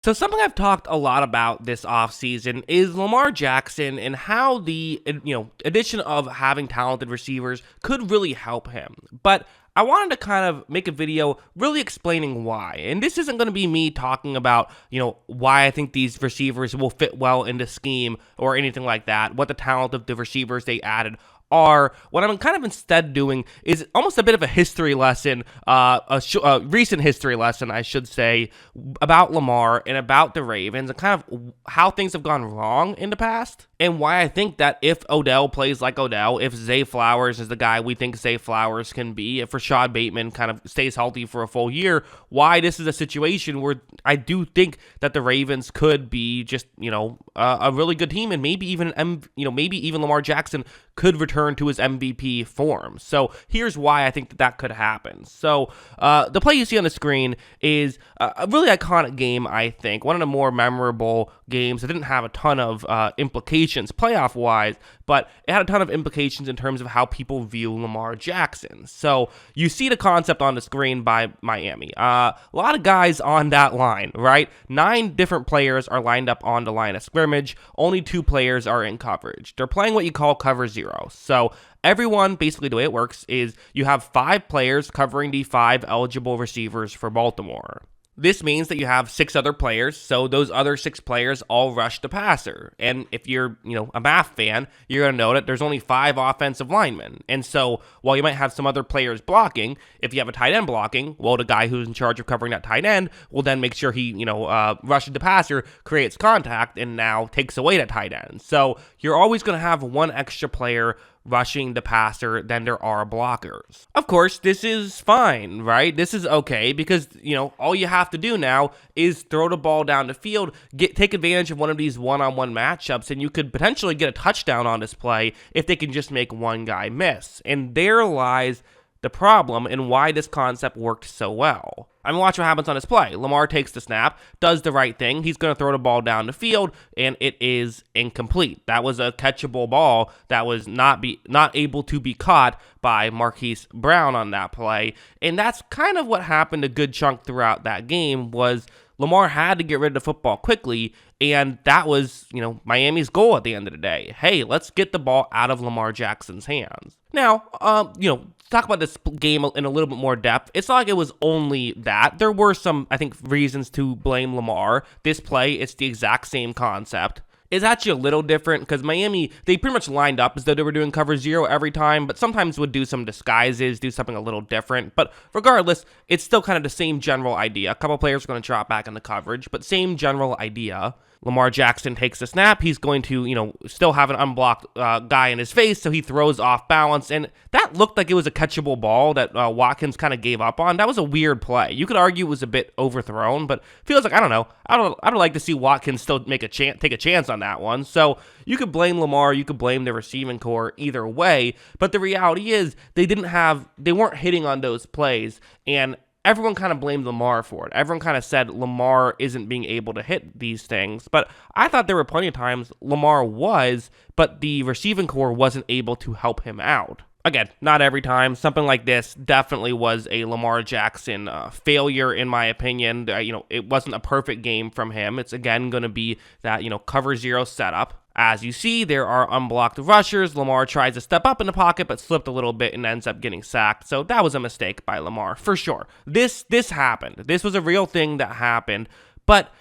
So something I've talked a lot about this offseason is Lamar Jackson and how the addition of having talented receivers could really help him. But I wanted to kind of make a video really explaining why. And this isn't going to be me talking about, why I think these receivers will fit well into scheme or anything like that, what the talent of the receivers they added are. What I'm kind of instead doing is almost a bit of a history lesson, a recent history lesson, I should say, about Lamar and about the Ravens and kind of how things have gone wrong in the past and why I think that if Odell plays like Odell, if Zay Flowers is the guy we think Zay Flowers can be, if Rashad Bateman kind of stays healthy for a full year, why this is a situation where I do think that the Ravens could be just, a really good team and maybe even, maybe even Lamar Jackson could return to his MVP form. So here's why I think that could happen. So the play you see on the screen is a really iconic game, I think. One of the more memorable games. It didn't have a ton of implications playoff-wise, but it had a ton of implications in terms of how people view Lamar Jackson. So you see the concept on the screen by Miami. A lot of guys on that line, right? 9 different players are lined up on the line of scrimmage. Only 2 players are in coverage. They're playing what you call cover 0. So everyone, basically the way it works is you have 5 players covering the 5 eligible receivers for Baltimore. This means that you have 6 other players, so those other 6 players all rush the passer. And if you're, a math fan, you're going to know that there's only 5 offensive linemen. And so while you might have some other players blocking, if you have a tight end blocking, well, the guy who's in charge of covering that tight end will then make sure he, rushes the passer, creates contact, and now takes away that tight end. So you're always going to have one extra player rushing the passer than there are blockers. Of course, this is fine, right? This is okay because, all you have to do now is throw the ball down the field, take advantage of one of these one-on-one matchups, and you could potentially get a touchdown on this play if they can just make one guy miss. And there lies the problem and why this concept worked so well. I mean, watch what happens on this play. Lamar takes the snap, does the right thing. He's going to throw the ball down the field, and it is incomplete. That was a catchable ball that was not able to be caught by Marquise Brown on that play. And that's kind of what happened a good chunk throughout that game was Lamar had to get rid of the football quickly, and that was, Miami's goal at the end of the day. Hey, let's get the ball out of Lamar Jackson's hands. Now, talk about this game in a little bit more depth. It's not like it was only that. There were some, I think, reasons to blame Lamar. This play, it's the exact same concept. It's actually a little different because Miami, they pretty much lined up as though they were doing cover 0 every time, but sometimes would do some disguises, do something a little different. But regardless, it's still kind of the same general idea. A couple players are going to drop back into coverage, but same general idea. Lamar Jackson takes the snap. He's going to, still have an unblocked guy in his face, so he throws off balance. And that looked like it was a catchable ball that Watkins kind of gave up on. That was a weird play. You could argue it was a bit overthrown, but feels like, I don't know. I'd like to see Watkins still take a chance on that one. So you could blame Lamar, you could blame the receiving core either way. But the reality is they weren't hitting on those plays, and everyone kind of blamed Lamar for it. Everyone kind of said Lamar isn't being able to hit these things. But I thought there were plenty of times Lamar was, but the receiving core wasn't able to help him out. Again, not every time. Something like this definitely was a Lamar Jackson failure, in my opinion. It wasn't a perfect game from him. It's, again, going to be that, cover 0 setup. As you see, there are unblocked rushers. Lamar tries to step up in the pocket, but slipped a little bit and ends up getting sacked. So that was a mistake by Lamar, for sure. This happened. This was a real thing that happened. But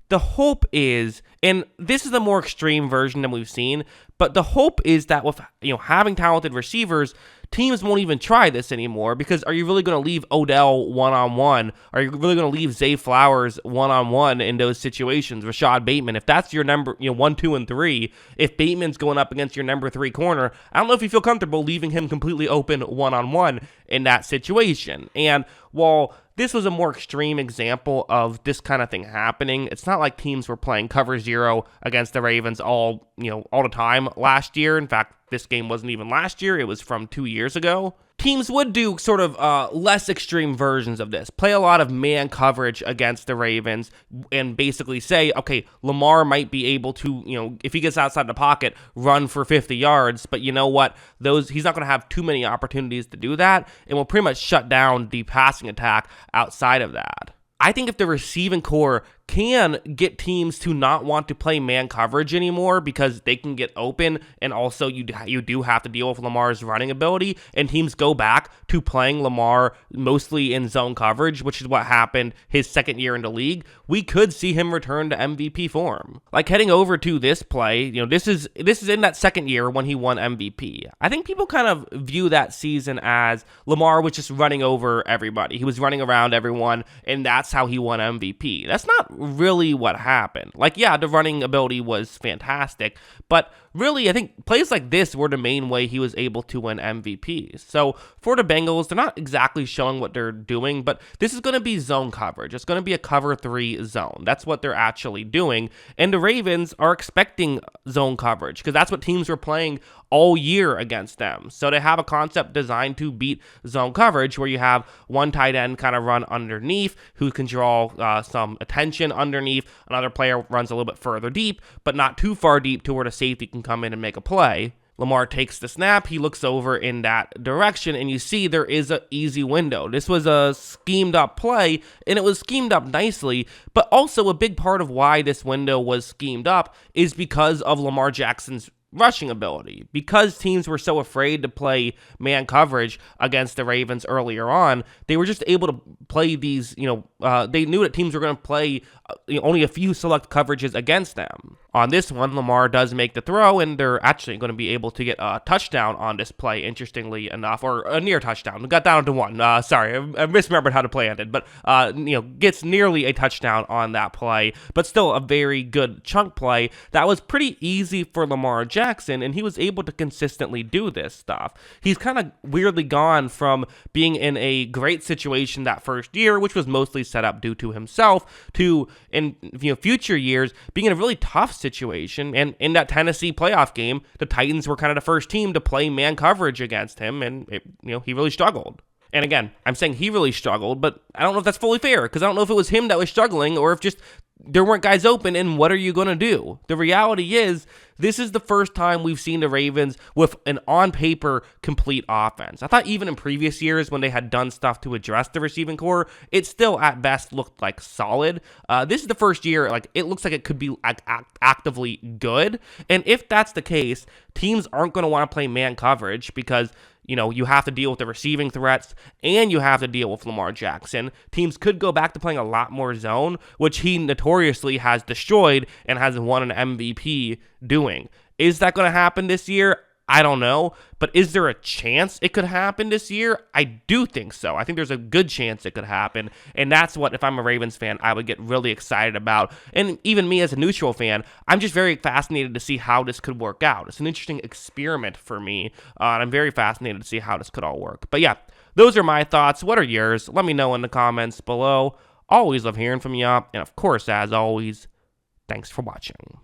the hope is, and this is a more extreme version than we've seen, but the hope is that with having talented receivers, teams won't even try this anymore because are you really going to leave Odell one-on-one? Are you really going to leave Zay Flowers one-on-one in those situations? Rashad Bateman, if that's your number 1, 2, and 3, if Bateman's going up against your number 3 corner, I don't know if you feel comfortable leaving him completely open one-on-one in that situation. And while this was a more extreme example of this kind of thing happening, it's not like teams were playing cover 0 against the Ravens all the time last year. In fact, this game wasn't even last year. It was from 2 years ago. Teams would do sort of less extreme versions of this. Play a lot of man coverage against the Ravens and basically say, okay, Lamar might be able to, if he gets outside the pocket, run for 50 yards. But you know what? He's not going to have too many opportunities to do that and will pretty much shut down the passing attack outside of that. I think if the receiving core can get teams to not want to play man coverage anymore because they can get open, and also you do have to deal with Lamar's running ability, and teams go back to playing Lamar mostly in zone coverage, which is what happened his second year in the league. We could see him return to MVP form. Like heading over to this play, this is in that second year when he won MVP. I think people kind of view that season as Lamar was just running over everybody. He was running around everyone, and that's how he won MVP. That's not really what happened. Like, yeah, the running ability was fantastic, but really, I think plays like this were the main way he was able to win MVP. So for the Bengals, they're not exactly showing what they're doing, but this is going to be zone coverage. It's going to be a cover 3 zone. That's what they're actually doing. And the Ravens are expecting zone coverage because that's what teams were playing all year against them. So they have a concept designed to beat zone coverage where you have one tight end kind of run underneath who can draw some attention underneath. Another player runs a little bit further deep, but not too far deep to where the safety can come in and make a play. Lamar takes the snap, he looks over in that direction, and you see there is an easy window. This was a schemed up play, and it was schemed up nicely, but also a big part of why this window was schemed up is because of Lamar Jackson's rushing ability. Because teams were so afraid to play man coverage against the Ravens earlier on, they were just able to play these, they knew that teams were going to play only a few select coverages against them. On this one, Lamar does make the throw, and they're actually going to be able to get a touchdown on this play, interestingly enough, or a near touchdown. Got down to 1. Sorry, I misremembered how the play ended, but, gets nearly a touchdown on that play, but still a very good chunk play that was pretty easy for Lamar Jackson, and he was able to consistently do this stuff. He's kind of weirdly gone from being in a great situation that first year, which was mostly set up due to himself, to in future years being in a really tough situation. And in that Tennessee playoff game, the Titans were kind of the first team to play man coverage against him, and he really struggled. And again, I'm saying he really struggled, but I don't know if that's fully fair, because I don't know if it was him that was struggling or if just there weren't guys open, and what are you going to do? The reality is, this is the first time we've seen the Ravens with an on-paper complete offense. I thought even in previous years when they had done stuff to address the receiving core, it still at best looked like solid. This is the first year, it looks like it could be actively good. And if that's the case, teams aren't going to want to play man coverage because you have to deal with the receiving threats, and you have to deal with Lamar Jackson. Teams could go back to playing a lot more zone, which he notoriously has destroyed and has won an MVP doing. Is that going to happen this year? I don't know, but is there a chance it could happen this year? I do think so. I think there's a good chance it could happen, and that's what, if I'm a Ravens fan, I would get really excited about. And even me as a neutral fan, I'm just very fascinated to see how this could work out. It's an interesting experiment for me, and I'm very fascinated to see how this could all work. But yeah, those are my thoughts. What are yours? Let me know in the comments below. Always love hearing from you, and of course, as always, thanks for watching.